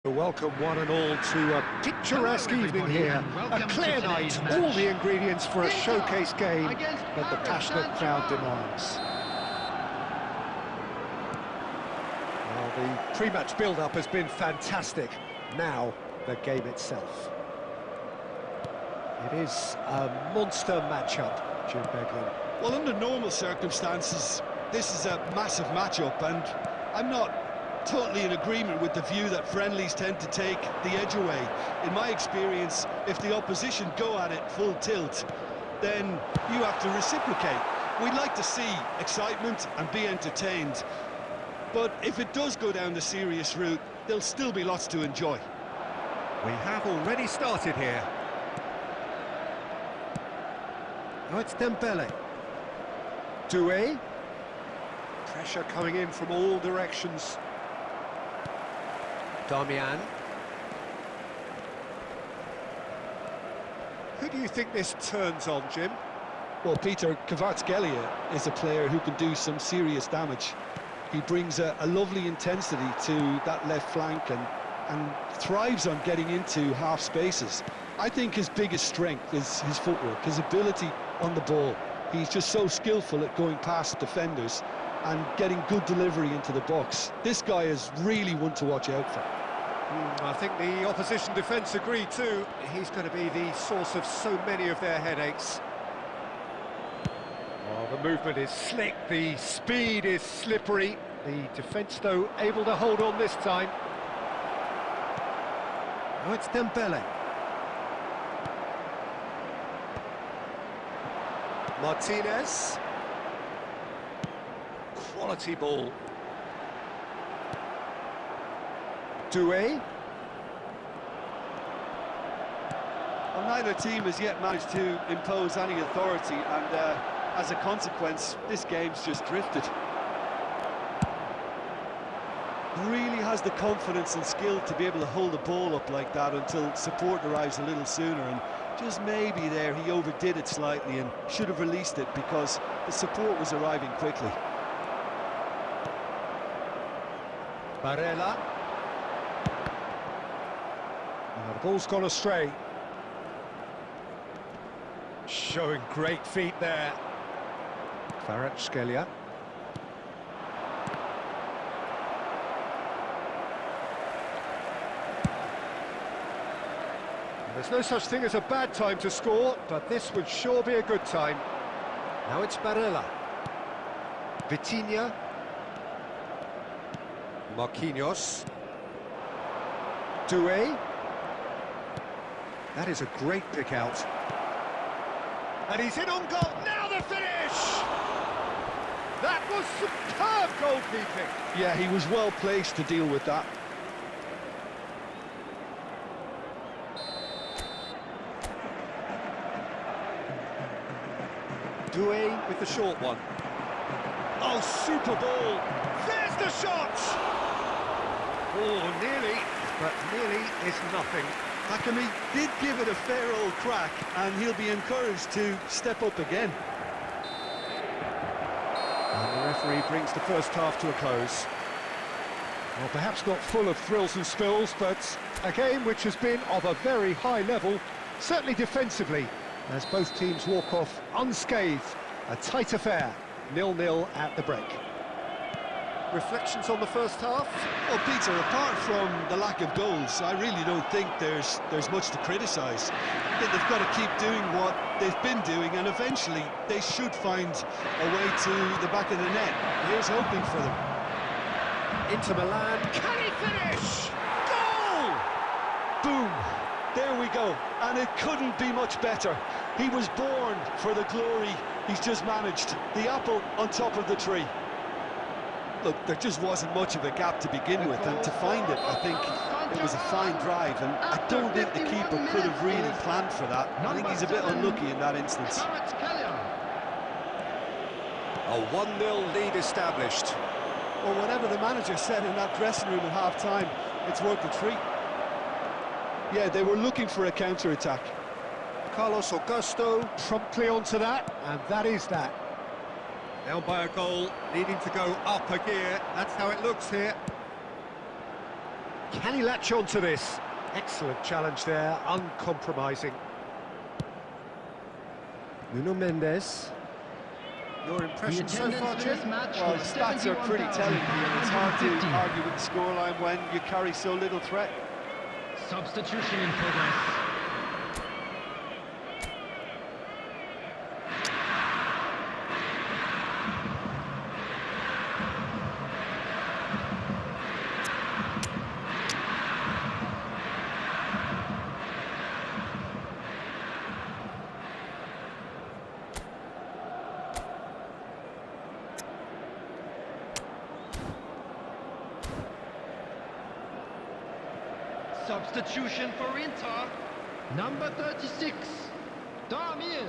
Welcome one and all to a picturesque evening here, a clear night, all the ingredients for a showcase game that the passionate crowd demands. Well, the pre-match build-up has been fantastic. Now, the game itself. It is a monster matchup, Jim Beglin. Well, under normal circumstances, this is a massive matchup, and I'm not totally in agreement with the view that friendlies tend to take the edge away. In my experience, if the opposition go at it full tilt, then you have to reciprocate. We'd like to see excitement and be entertained, but if it does go down the serious route, there'll still be lots to enjoy. We have already started here. Now it's Dembele. Doué. Pressure coming in from all directions. Darmian. Who do you think this turns on, Jim? Well, Peter, Kvaratskhelia is a player who can do some serious damage. He brings a lovely intensity to that left flank and thrives on getting into half spaces. I think his biggest strength is his footwork, his ability on the ball. He's just so skillful at going past defenders and getting good delivery into the box. This guy is really one to watch out for. I think the opposition defence agree too. He's going to be the source of so many of their headaches. Oh, the movement is slick, the speed is slippery. The defence, though, able to hold on this time. Now it's Dembele. Martinez. Quality ball. Doué. Well, neither team has yet managed to impose any authority, and as a consequence, this game's just drifted. Really has the confidence and skill to be able to hold the ball up like that until support arrives a little sooner, and just maybe there he overdid it slightly and should have released it because the support was arriving quickly. Barella. The ball's gone astray. Showing great feet there. Kvaratskhelia. There's no such thing as a bad time to score, but this would sure be a good time. Now it's Barella. Vitinha. Marquinhos. Doué. That is a great pick out. And he's in on goal. Now the finish! That was superb goalkeeping. Yeah, he was well placed to deal with that. Doué with the short one. Oh, super ball. There's the shot! Oh, nearly, but nearly is nothing. Hakimi did give it a fair old crack, and he'll be encouraged to step up again. And the referee brings the first half to a close. Well, perhaps not full of thrills and spills, but a game which has been of a very high level, certainly defensively, as both teams walk off unscathed. A tight affair, 0-0 at the break. Reflections on the first half? Well, Peter, apart from the lack of goals, I really don't think there's much to criticise. They've got to keep doing what they've been doing, and eventually they should find a way to the back of the net. Here's hoping for them. Into Milan, can he finish? Goal! Boom! There we go, and it couldn't be much better. He was born for the glory he's just managed. The apple on top of the tree. Look, there just wasn't much of a gap to begin with, and to find it, I think it was a fine drive, and I don't think the keeper could have really planned for that. I think he's a bit unlucky in that instance. A 1-0 lead established. Well, whatever the manager said in that dressing room at half-time, it's worth the treat. Yeah, they were looking for a counter-attack. Carlos Augusto promptly onto that, and that is that. Down by a goal, needing to go up a gear. That's how it looks here. Can he latch on to this? Excellent challenge there, uncompromising. Nuno Mendes. Your impression so far, Jim? Well, the stats are pretty telling here. It's hard to argue with the scoreline when you carry so little threat. Substitution in progress. Substitution for Inter. Number 36, Darmian.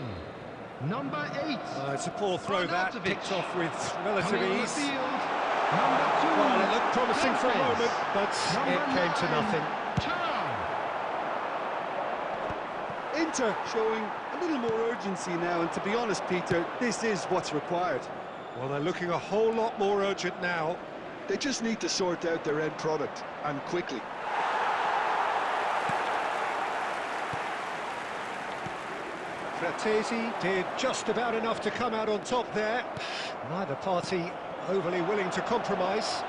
Number 8. It's a poor throw that, picked off with relative ease. Number 2. Well, it looked promising for a moment, but it came to nothing. Inter showing a little more urgency now, and to be honest, Peter, this is what's required. Well, they're looking a whole lot more urgent now. They just need to sort out their end product, and quickly. Fratesi did just about enough to come out on top there. Neither party overly willing to compromise.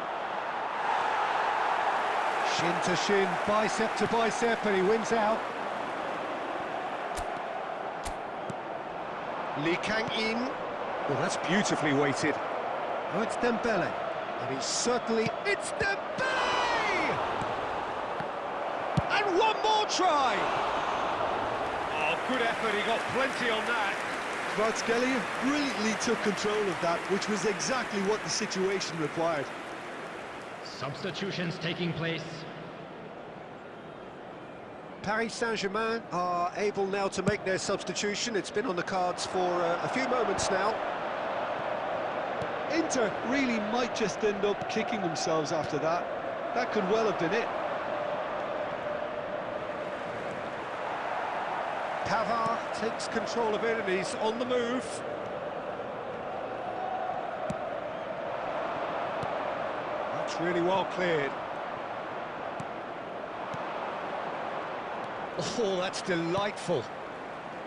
Shin to shin, bicep to bicep, and he wins out. Lee Kang-in. Oh, that's beautifully weighted. Oh, it's Dembele. And he's certainly... It's Dembele! And one more try! Oh, good effort, he got plenty on that. Kvaratskhelia brilliantly took control of that, which was exactly what the situation required. Substitutions taking place. Paris Saint-Germain are able now to make their substitution. It's been on the cards for a few moments now. Inter really might just end up kicking themselves after that. That could well have been it. Pavard takes control of it and he's on the move. That's really well cleared. Oh, that's delightful.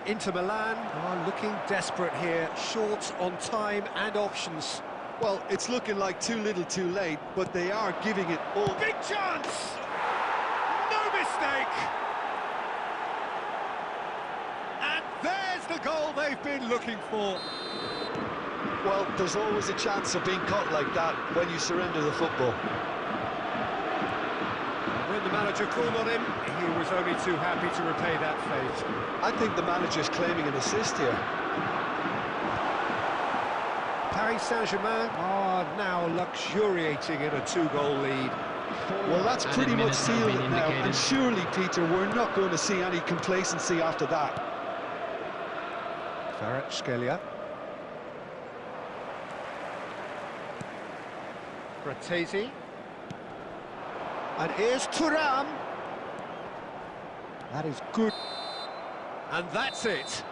Inter Milan are looking desperate here, short on time and options. Well, it's looking like too little too late, but they are giving it all. Big chance! No mistake! And there's the goal they've been looking for. Well, there's always a chance of being caught like that when you surrender the football. When the manager called on him, he was only too happy to repay that fate. I think the manager's claiming an assist here. Paris Saint-Germain are now luxuriating in a two-goal lead. Well, that's pretty much sealed it now, and surely, Peter, we're not going to see any complacency after that. Kvaratskhelia. Fratesi. And here's Thuram. That is good. And that's it.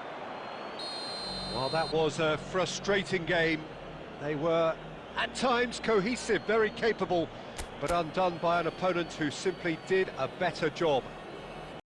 Well, that was a frustrating game. They were, at times, cohesive, very capable, but undone by an opponent who simply did a better job.